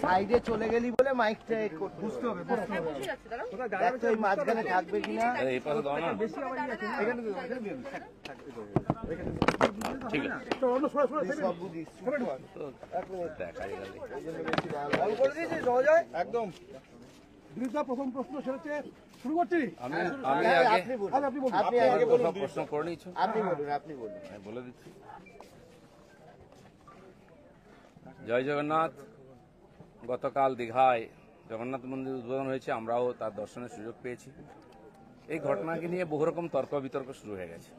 সাইডে চলে গেলি বলে মাইকটা বুঝতে হবে দেখো এই মাঝখানে থাকবে কিনা এই পাশে দাও না ঠিক আছে সব বুঝিস দেখা গেল একদম প্রথম প্রশ্ন সেটা হচ্ছে শুরু করছি আমি আগে সব প্রশ্ন করে নিচ্ছি আপনি বলুন আমি বলে দিচ্ছি। জয় জগন্নাথ। গতকাল দীঘায় জগন্নাথ মন্দির উদ্বোধন হয়েছে, আমরাও তার দর্শনের সুযোগ পেয়েছি। এই ঘটনাকে নিয়ে বহু রকম তর্ক বিতর্ক শুরু হয়ে গেছে।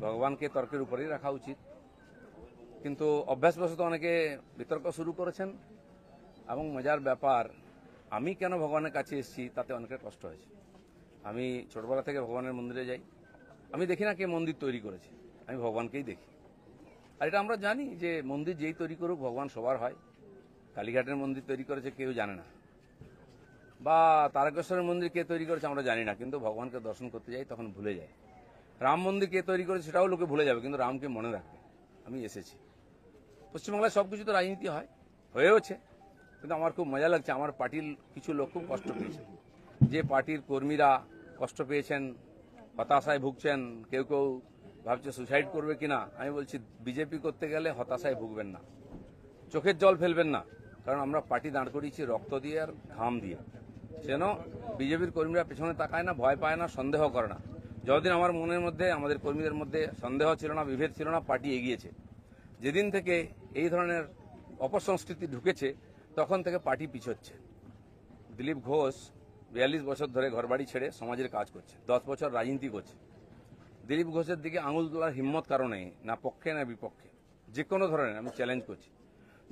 ভগবানকে তর্কের উপরেই রাখা উচিত, কিন্তু অভ্যাসবশত অনেকে বিতর্ক শুরু করেছেন এবং মজার ব্যাপার, আমি কেন ভগবানের কাছে এসেছি তাতে অনেকের কষ্ট হয়েছে। আমি ছোটবেলা থেকে ভগবানের মন্দিরে যাই, আমি দেখি না কে মন্দির তৈরি করেছে, আমি ভগবানকেই দেখি। আর এটা আমরা জানি যে মন্দির যেই তৈরি করুক ভগবান সবার হয়। কালীঘাটের মন্দির তৈরি করেছে কেউ জানে না, বা তারকেশ্বরের মন্দির কে তৈরি করেছে আমরা জানি না, কিন্তু ভগবানকে দর্শন করতে যাই তখন ভুলে যায়। রাম মন্দির কে তৈরি করেছে সেটাও লোকে ভুলে যাবে, কিন্তু রামকে মনে রাখবে। আমি এসেছি, পশ্চিমবাংলায় সবকিছু তো রাজনীতি হয়, হয়েওছে, কিন্তু আমার খুব মজা লাগছে। আমার পার্টির কিছু লোক খুব কষ্ট পেয়েছে, যে পার্টির কর্মীরা কষ্ট পেয়েছেন, হতাশায় ভুগছেন, কেউ কেউ ভাবছে সুসাইড করবে কিনা। আমি বলছি বিজেপি করতে গেলে হতাশায় ভুগবেন না, চোখের জল ফেলবেন না, কারণ আমরা পার্টি দাঁড় করিয়েছি রক্ত দিয়ে আর ঘাম দিয়ে। যেন বিজেপির কর্মীরা পেছনে তাকায় না, ভয় পায় না, সন্দেহ করে না। যতদিন আমার মনের মধ্যে, আমাদের কর্মীদের মধ্যে সন্দেহ ছিল না, বিভেদ ছিল না, পার্টি এগিয়েছে। যেদিন থেকে এই ধরনের অপসংস্কৃতি ঢুকেছে তখন থেকে পার্টি পিছোচ্ছে। দিলীপ ঘোষ 42 বছর ধরে ঘরবাড়ি ছেড়ে সমাজের কাজ করছে, 10 বছর রাজনীতি করছে। দিলীপ ঘোষের দিকে আঙুল তোলার হিম্মত কারণে না পক্ষে না বিপক্ষে, যে কোনো ধরনের আমি চ্যালেঞ্জ করছি।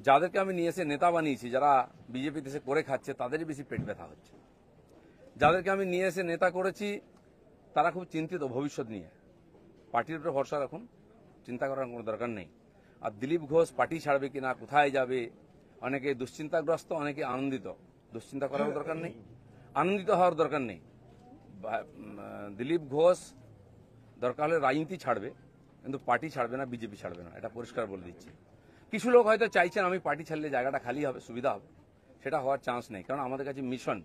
যাদেরকে আমি নিয়ে এসে নেতা বানিয়েছি, যারা বিজেপি দেশে করে খাচ্ছে, তাদেরই বেশি পেট ব্যথা হচ্ছে। যাদেরকে আমি নিয়ে এসে নেতা করেছি তারা খুব চিন্তিত ভবিষ্যৎ নিয়ে। পার্টির উপরে ভরসা রাখুন, চিন্তা করার কোনো দরকার নেই। আর দিলীপ ঘোষ পার্টি ছাড়বে কিনা, কোথায় যাবে, অনেকে দুশ্চিন্তাগ্রস্ত, অনেকে আনন্দিত। দুশ্চিন্তা করার দরকার নেই, আনন্দিত হওয়ার দরকার নেই। দিলীপ ঘোষ দরকার হলে রাজনীতি ছাড়বে, কিন্তু পার্টি ছাড়বে না, বিজেপি ছাড়বে না, এটা পরিষ্কার বলে দিচ্ছি। কিছু লোক হয়তো চাইছেন আমি পার্টি ছাড়লে জায়গাটা খালি হবে, সুবিধা হবে, সেটা হওয়ার চান্স নেই। কারণ আমাদের কাছে মিশন,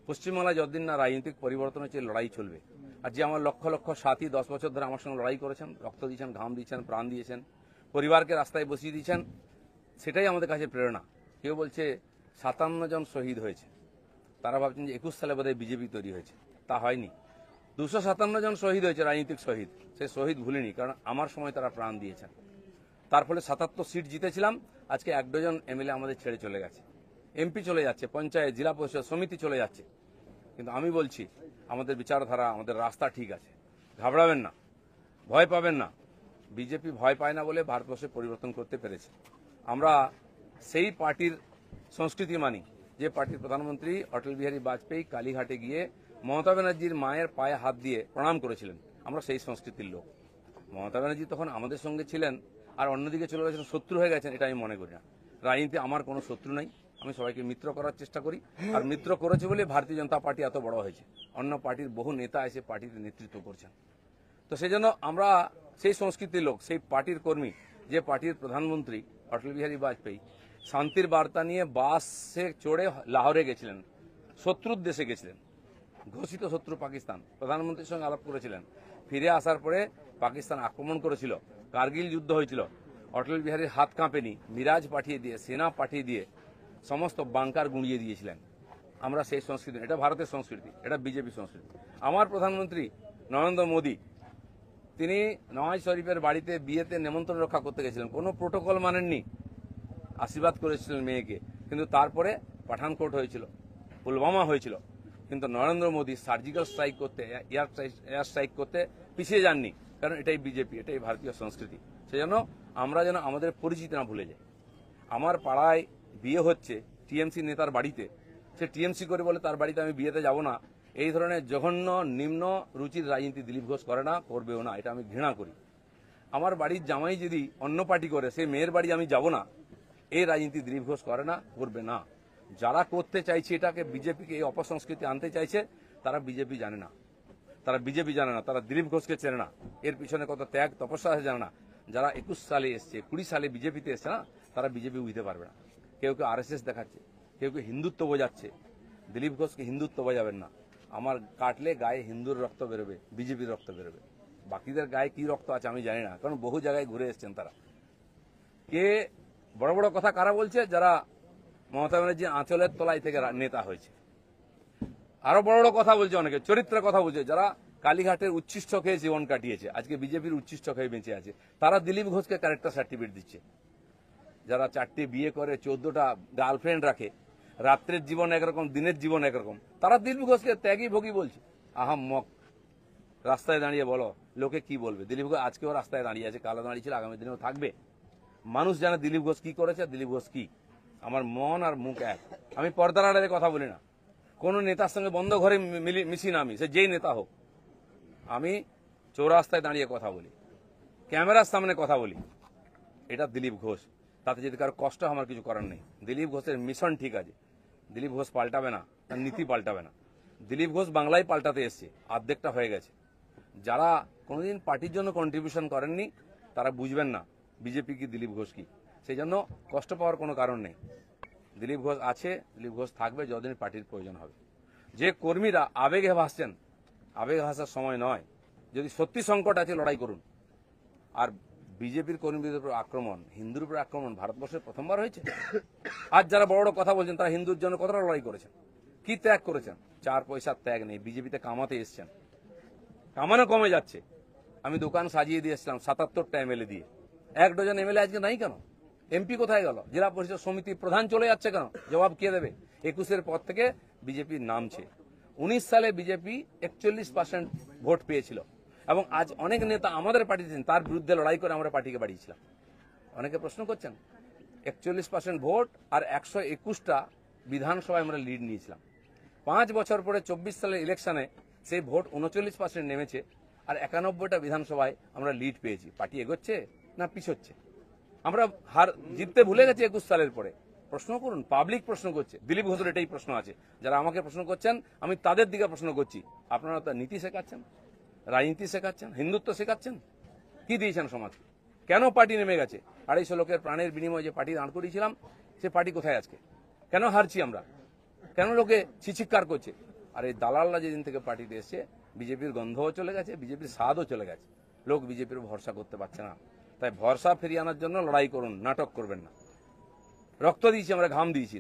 পশ্চিমবাংলায় যতদিন না রাজনৈতিক পরিবর্তন হচ্ছে লড়াই চলবে। আর যে আমার লক্ষ লক্ষ সাথী 10 বছর ধরে আমার সঙ্গে লড়াই করেছেন, রক্ত দিয়েছেন, ঘাম দিয়েছেন, প্রাণ দিয়েছেন, পরিবারকে রাস্তায় বসিয়ে দিয়েছেন, সেটাই আমাদের কাছে প্রেরণা। কেউ বলছে 57 জন শহীদ হয়েছে, তারা ভাবছেন যে 21 সালে বোধহয় বিজেপি তৈরি হয়েছে, তা হয়নি। 257 জন শহীদ হয়েছে, রাজনৈতিক শহীদ। সেই শহীদ ভুলিনি, কারণ আমার সময় তারা প্রাণ দিয়েছেন। তার ফলে 77 সিট জিতেছিলাম। আজকে 1 ডজন এমএলএ আমাদের ছেড়ে চলে গেছে, এমপি চলে যাচ্ছে, পঞ্চায়েত, জেলা পরিষদ, সমিতি চলে যাচ্ছে। কিন্তু আমি বলছি আমাদের বিচারধারা, আমাদের রাস্তা ঠিক আছে, ঘাবড়াবেন না, ভয় পাবেন না। বিজেপি ভয় পায় না বলে ভারতবর্ষে পরিবর্তন করতে পেরেছে। আমরা সেই পার্টির সংস্কৃতি মানি যে পার্টির প্রধানমন্ত্রী অটল বিহারী বাজপেয়ী কালীঘাটে গিয়ে মমতা ব্যানার্জির মায়ের পায়ে হাত দিয়ে প্রণাম করেছিলেন। আমরা সেই সংস্কৃতির লোক। মমতা ব্যানার্জি তখন আমাদের সঙ্গে ছিলেন, আর অন্যদিকে চলে গেছেন, শত্রু হয়ে গেছেন, এটা আমি মনে করি না। রাজনীতি আমার কোনো শত্রু নাই, আমি সবাইকে মিত্র করার চেষ্টা করি। আর মিত্র করেছে বলে ভারতীয় জনতা পার্টি এত বড় হয়েছে। অন্য পার্টির বহু নেতা এসে পার্টিতে নেতৃত্ব করছেন। তো সেই জন্য আমরা সেই সংস্কৃতির লোক, সেই পার্টির কর্মী যে পার্টির প্রধানমন্ত্রী অটল বিহারী বাজপেয়ী শান্তির বার্তা নিয়ে বাসে চড়ে লাহোরে গেছিলেন, শত্রুর দেশে গেছিলেন, ঘোষিত শত্রু পাকিস্তান, প্রধানমন্ত্রীর সঙ্গে আলাপ করেছিলেন। ফিরে আসার পরে পাকিস্তান আক্রমণ করেছিল, কার্গিল যুদ্ধ হয়েছিল, অটল বিহারীর হাত কাঁপেনি, মিরাজ পাঠিয়ে দিয়ে, সেনা পাঠিয়ে দিয়ে সমস্ত বাংকার গুঁড়িয়ে দিয়েছিলেন। আমরা সেই সংস্কৃতি, এটা ভারতের সংস্কৃতি, এটা বিজেপি সংস্কৃতি। আমার প্রধানমন্ত্রী নরেন্দ্র মোদী, তিনি নওয়াজ শরীফের বাড়িতে বিয়েতে নেমন্ত্রণ রক্ষা করতে গেছিলেন, কোনো প্রোটোকল মানেননি, আশীর্বাদ করেছিলেন মেয়েকে। কিন্তু তারপরে পাঠানকোট হয়েছিল, পুলওয়ামা হয়েছিল, কিন্তু নরেন্দ্র মোদী সার্জিক্যাল স্ট্রাইক করতে, এয়ার স্ট্রাইক করতে পিছিয়ে যাননি, কারণ এটাই বিজেপি, এটাই ভারতীয় সংস্কৃতি। সেজন্য আমরা যেন আমাদের পরিচিতি না ভুলে যাই। আমার পাড়ায় বিয়ে হচ্ছে টিএমসি নেতার বাড়িতে, সে টিএমসি করে বলে তার বাড়িতে আমি বিয়েতে যাব না। এই ধরনের জঘন্য নিম্ন রুচির রাজনীতি দিলীপ ঘোষ করে না, করবেও না, এটা আমি ঘৃণা করি। আমার বাড়ির জামাই যদি অন্য পার্টি করে, সেই মেয়ের বাড়ি আমি যাব না, এই রাজনীতি দিলীপ ঘোষ করে না, করবে না। যারা করতে চাইছে এটাকে, বিজেপিকে এই অপসংস্কৃতি আনতে চাইছে, তারা বিজেপি জানে না, তারা বিজেপি জানে না, তারা দিলীপ ঘোষকে চেনে না, এর পিছনে কত ত্যাগ তপস্যা আছে জানে না। যারা 21 সালে এসছে, 20 সালে বিজেপিতে এসছে না, তারা বিজেপি বুঝতে পারবে না। কেউ কেউ আরএসএস দেখাচ্ছে, কেউ কেউ হিন্দুত্ব বোঝাচ্ছে। দিলীপ ঘোষকে হিন্দুত্ব বোঝাবেন না। আমার কাটলে গায়ে হিন্দুর রক্ত বেরোবে, বিজেপির রক্ত বেরোবে। বাকিদের গায়ে কি রক্ত আছে আমি জানি না, কারণ বহু জায়গায় ঘুরে এসছেন তারা। কে বড় বড় কথা কারা বলছে? যারা মমতা ব্যানার্জির আঁচলের তলায় থেকে নেতা হয়েছে। আরো বড় বড় কথা বলছে অনেকে, চরিত্রের কথা বলছে, যারা কালীঘাটের উচ্ছিষ্ট খেয়ে জীবন কাটিয়েছে, আজকে বিজেপির উচ্ছিষ্ট খেয়ে বেঁচে আছে, তারা দিলীপ ঘোষকে ক্যারেক্টার সার্টিফিকেট দিচ্ছে। যারা 4টে বিয়ে করে, 14টা গার্লফ্রেন্ড রাখে, রাত্রের জীবন একরকম, দিনের জীবন একরকম, তারা দিলীপ ঘোষকে ত্যাগী ভোগী বলছে। আহাম্মক। রাস্তায় দাঁড়িয়ে বলো লোকে কি বলবে। দিলীপ ঘোষ আজকেও রাস্তায় দাঁড়িয়ে আছে, কালো দাঁড়িয়েছিল, আগামী দিনেও থাকবে। মানুষ জানে দিলীপ ঘোষ কি করেছে, দিলীপ ঘোষ কি। আমার মন আর মুখ এক। আমি পর্দার আড়ালে কথা বলি না, কোন নেতার সঙ্গে বন্ধ ঘরে মিশি না, আমি সে যেই নেতা হোক। আমি চৌরাস্তায় দাঁড়িয়ে কথা বলি, ক্যামেরার সামনে কথা বলি। এটা দিলীপ ঘোষ। তাতে যদি কারো কষ্ট আমার কিছু করার নেই। দিলীপ ঘোষের মিশন ঠিক আছে, দিলীপ ঘোষ পাল্টাবে না, তার নীতি পাল্টাবে না। দিলীপ ঘোষ বাংলায় পাল্টাতে এসছে, অর্ধেকটা হয়ে গেছে। যারা কোনোদিন পার্টির জন্য কন্ট্রিবিউশন করেননি তারা বুঝবেন না বিজেপি কি, দিলীপ ঘোষ কি। সেই জন্য কষ্ট পাওয়ার কোনো কারণ নেই। দিলীপ ঘোষ আছে, দিলীপ ঘোষ থাকবে যতদিন পার্টির প্রয়োজন হবে। যে কর্মীরা আবেগে ভাসছেন, আবেগে ভাসার সময় নয়। যদি সত্যি সংকট আছে লড়াই করুন। আর বিজেপির কর্মীদের উপর আক্রমণ, হিন্দুর উপর আক্রমণ ভারতবর্ষের প্রথমবার হয়েছে। আজ যারা বড় বড় কথা বলছেন তারা হিন্দুর জন্য কতটা লড়াই করেছেন, কি ত্যাগ করেছেন। 4 পয়সার ত্যাগ নেই। বিজেপিতে কামাতে এসছেন, কামানো কমে যাচ্ছে। আমি দোকান সাজিয়ে দিয়ে এসছিলাম 77টা এমএলএ দিয়ে। 1 ডজন এমএলএ আজকে নাই কেন? এমপি কোথায় গেল? জেলা পরিষদ সমিতির প্রধান চলে যাচ্ছে কেন? জবাব কে দেবে? 21-এর পর থেকে বিজেপির নামছে। 19 সালে বিজেপি 41% ভোট পেয়েছিল, এবং আজ অনেক নেতা আমাদের পার্টিতে তার বিরুদ্ধে লড়াই করে আমরা পার্টিকে বাড়িয়েছিলাম। অনেকে প্রশ্ন করছেন, 41% ভোট আর 121টা বিধানসভায় আমরা লিড নিয়েছিলাম। 5 বছর পরে 24 সালের ইলেকশনে সেই ভোট 39% নেমেছে, আর 91টা বিধানসভায় আমরা লিড পেয়েছি। পার্টি এগোচ্ছে না পিছোচ্ছে? আমরা হার জিততে ভুলে গেছি 21 সালের পরে। প্রশ্ন করুন, পাবলিক প্রশ্ন করছে। দিলীপ ঘোষের এটাই প্রশ্ন আছে। যারা আমাকে প্রশ্ন করছেন আমি তাদের দিকে প্রশ্ন করছি। আপনারা তো নীতি শেখাচ্ছেন, রাজনীতি শেখাচ্ছেন, হিন্দুত্ব শেখাচ্ছেন, কি দিয়েছেন সমাজকে? কেন পার্টি নেমে গেছে? 250 লোকের প্রাণের বিনিময়ে যে পার্টি দাঁড় করিয়েছিলাম, সে পার্টি কোথায় আজকে? কেন হারছি আমরা? কেন লোকে ছিচিৎকার করছে? আর এই দালালরা যেদিন থেকে পার্টিতে এসছে, বিজেপির গন্ধও চলে গেছে, বিজেপির স্বাদও চলে গেছে। লোক বিজেপির ভরসা করতে পারছে না। তাই ভরসা ফিরিয়ে আনার জন্য লড়াই করুন, নাটক করবেন না। রক্ত দিয়েছি আমরা, ঘাম দিয়েছি।